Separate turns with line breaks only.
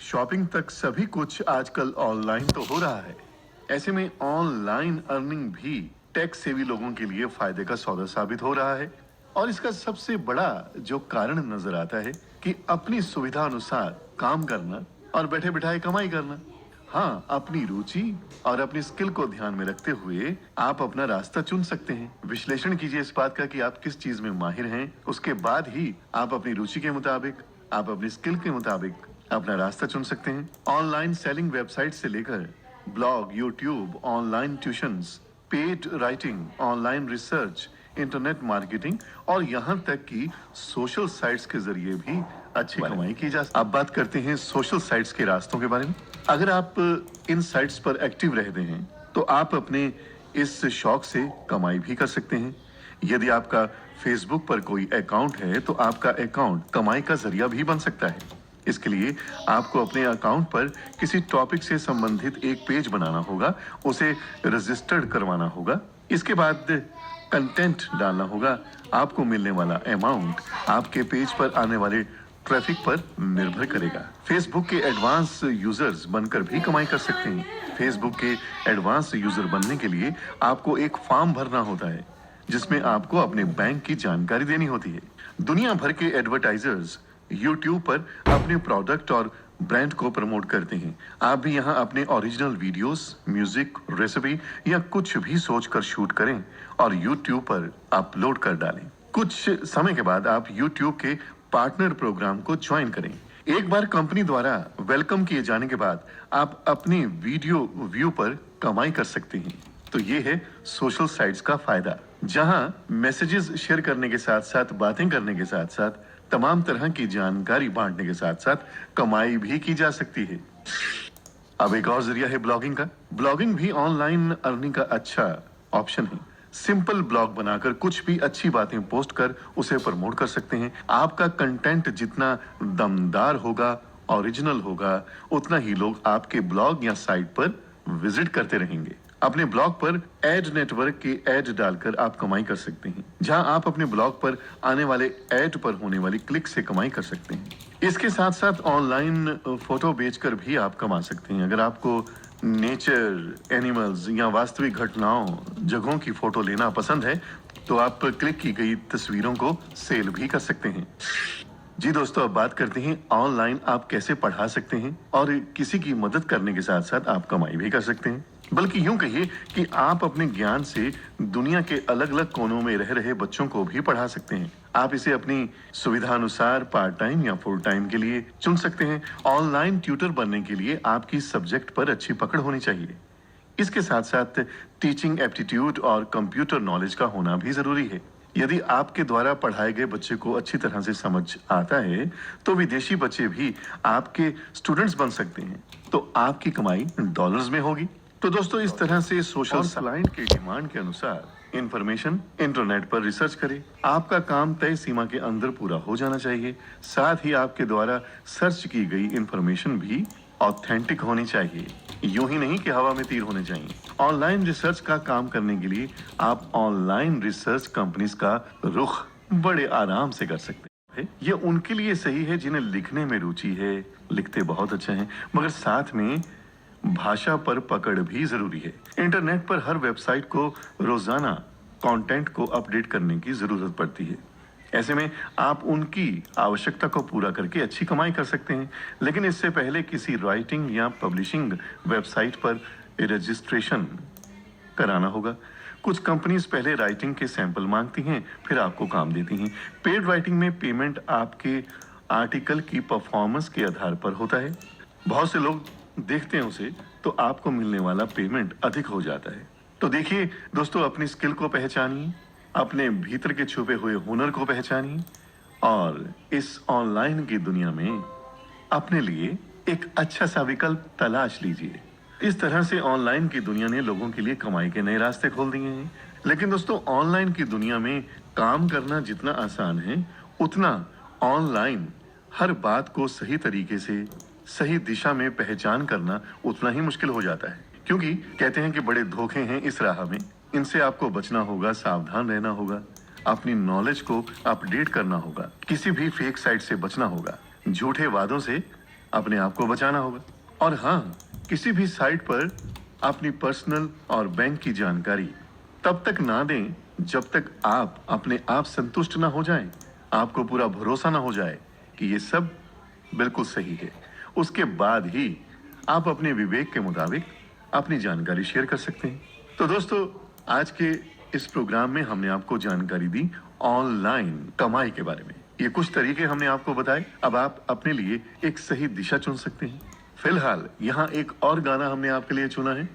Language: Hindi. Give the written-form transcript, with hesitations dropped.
शॉपिंग तक सभी कुछ आजकल ऑनलाइन तो हो रहा है। ऐसे में ऑनलाइन अर्निंग भी टेक सेवी लोगों के लिए फायदे का सौदा साबित हो रहा है। और इसका सबसे बड़ा जो कारण नजर आता है कि अपनी सुविधा अनुसार काम करना और बैठे बिठाए कमाई करना। हाँ, अपनी रुचि और अपनी स्किल को ध्यान में रखते हुए आप अपना रास्ता चुन सकते हैं। विश्लेषण कीजिए इस बात का कि आप किस चीज में माहिर हैं, उसके बाद ही आप अपनी रुचि के मुताबिक, आप अपनी स्किल के मुताबिक अपना रास्ता चुन सकते हैं। ऑनलाइन सेलिंग वेबसाइट से लेकर blog, YouTube, online tuitions, paid writing, online research, internet marketing और यहाँ तक कि सोशल साइट्स के जरिए भी अच्छी कमाई की जा सकती है। अब बात करते हैं सोशल साइट्स के रास्तों के बारे में। अगर आप इन साइट्स पर एक्टिव रहते हैं तो आप अपने इस शौक से कमाई भी कर सकते हैं। यदि आपका फेसबुक पर कोई अकाउंट है तो आपका अकाउंट कमाई का जरिया भी बन सकता है। इसके लिए आपको अपने अकाउंट पर किसी टॉपिक से संबंधित एक पेज बनाना होगा, उसे रजिस्टर्ड करवाना होगा, इसके बाद कंटेंट डालना होगा। आपको मिलने वाला अमाउंट आपके पेज पर आने वाले ट्रैफिक पर निर्भर करेगा। फेसबुक के एडवांस यूजर्स बनकर भी कमाई कर सकते हैं। फेसबुक के एडवांस यूजर बनने के लिए आपको एक फॉर्म भरना होता है जिसमें आपको अपने बैंक की जानकारी देनी होती है। दुनिया भर के एडवर्टाइजर्स YouTube पर अपने प्रोडक्ट और ब्रांड को प्रमोट करते हैं। आप भी यहाँ अपने ओरिजिनल वीडियोस, म्यूजिक, रेसिपी या कुछ भी सोचकर शूट करें और YouTube पर अपलोड कर डालें। कुछ समय के बाद आप YouTube के पार्टनर प्रोग्राम को ज्वाइन करें। एक बार कंपनी द्वारा वेलकम किए जाने के बाद आप अपनी वीडियो व्यू पर कमाई कर सकते हैं। तो ये है सोशल साइट्स का फायदा, जहां मैसेजेस शेयर करने के साथ साथ, बातें करने के साथ साथ, तमाम तरह की जानकारी बांटने के साथ साथ कमाई भी की जा सकती है। अब एक और जरिया है ब्लॉगिंग का। ब्लॉगिंग भी ऑनलाइन अर्निंग का अच्छा ऑप्शन है। सिंपल ब्लॉग बनाकर कुछ भी अच्छी बातें पोस्ट कर उसे प्रमोट कर सकते हैं। आपका कंटेंट जितना दमदार होगा, ओरिजिनल होगा, उतना ही लोग आपके ब्लॉग या साइट पर विजिट करते रहेंगे। अपने ब्लॉग पर एड नेटवर्क के एड डालकर आप कमाई कर सकते हैं, जहां आप अपने ब्लॉग पर आने वाले एड पर होने वाली क्लिक से कमाई कर सकते हैं। इसके साथ साथ ऑनलाइन फोटो बेचकर भी आप कमा सकते हैं। अगर आपको नेचर, एनिमल्स या वास्तविक घटनाओं, जगहों की फोटो लेना पसंद है तो आप क्लिक की गई तस्वीरों को सेल भी कर सकते हैं। जी दोस्तों, अब बात करते हैं ऑनलाइन आप कैसे पढ़ा सकते हैं और किसी की मदद करने के साथ साथ आप कमाई भी कर सकते हैं। बल्कि यूं कहिए कि आप अपने ज्ञान से दुनिया के अलग अलग कोनों में रह रहे बच्चों को भी पढ़ा सकते हैं। आप इसे अपनी सुविधा अनुसार पार्ट टाइम या फुल टाइम के लिए चुन सकते हैं। ऑनलाइन ट्यूटर बनने के लिए आपकी सब्जेक्ट पर अच्छी पकड़ होनी चाहिए। इसके साथ साथ टीचिंग एप्टीट्यूड और कंप्यूटर नॉलेज का होना भी जरूरी है। यदि आपके द्वारा पढ़ाए गए बच्चे को अच्छी तरह से समझ आता है तो विदेशी बच्चे भी आपके स्टूडेंट्स बन सकते हैं। तो आपकी कमाई डॉलर्स में होगी। तो दोस्तों, इस तरह से सोशल क्लाइंट के डिमांड के अनुसार इंफॉर्मेशन इंटरनेट पर रिसर्च करें। आपका काम तय सीमा के अंदर पूरा हो जाना चाहिए। साथ ही आपके द्वारा सर्च की गई इंफॉर्मेशन भी ऑथेंटिक होनी चाहिए, यूं ही नहीं कि हवा में तीर होने चाहिए। ऑनलाइन रिसर्च का काम करने के लिए आप ऑनलाइन रिसर्च कंपनीज का रुख बड़े आराम से कर सकते हैं। ये उनके लिए सही है जिन्हें लिखने में रुचि है, लिखते बहुत अच्छे हैं, मगर साथ में भाषा पर पकड़ भी जरूरी है। इंटरनेट पर हर वेबसाइट को रोजाना कंटेंट को अपडेट करने की जरूरत पड़ती है। ऐसे में आप उनकी आवश्यकता को पूरा करके अच्छी कमाई कर सकते हैं। लेकिन इससे पहले किसी राइटिंग या पब्लिशिंग वेबसाइट पर रजिस्ट्रेशन कराना होगा। कुछ कंपनीज पहले राइटिंग के सैंपल मांगती हैं, फिर आपको काम देती हैं। पेड राइटिंग में पेमेंट आपके आर्टिकल की परफॉर्मेंस के आधार पर होता है। बहुत से लोग देखते हैं उसे तो आपको मिलने वाला पेमेंट अधिक हो जाता है। तो देखिए दोस्तों, अपनी स्किल को पहचानिए, अपने भीतर के छुपे हुए हुनर को पहचानिए और इस ऑनलाइन की दुनिया में अपने लिए एक अच्छा सा विकल्प तलाश लीजिए। इस तरह से ऑनलाइन की दुनिया ने लोगों के लिए कमाई के नए रास्ते खोल दिए हैं। लेकिन दोस्तों, ऑनलाइन की दुनिया में काम करना जितना आसान है, उतना ऑनलाइन हर बात को सही तरीके से, सही दिशा में पहचान करना उतना ही मुश्किल हो जाता है। क्योंकि कहते हैं कि बड़े धोखे हैं इस राह में, इनसे आपको बचना होगा, सावधान रहना होगा, अपनी नॉलेज को अपडेट करना होगा, किसी भी फेक साइट से बचना होगा, झूठे वादों से अपने आप को बचाना होगा। और हाँ, किसी भी साइट पर अपनी पर्सनल और बैंक की जानकारी तब तक ना दें जब तक आप अपने आप संतुष्ट ना हो जाएं, आपको पूरा भरोसा ना हो जाए कि ये सब बिल्कुल सही है। उसके बाद ही आप अपने विवेक के मुताबिक अपनी जानकारी शेयर कर सकते हैं। तो दोस्तों, आज के इस प्रोग्राम में हमने आपको जानकारी दी ऑनलाइन कमाई के बारे में। ये कुछ तरीके हमने आपको बताए। अब आप अपने लिए एक सही दिशा चुन सकते हैं। फिलहाल यहाँ एक और गाना हमने आपके लिए चुना है।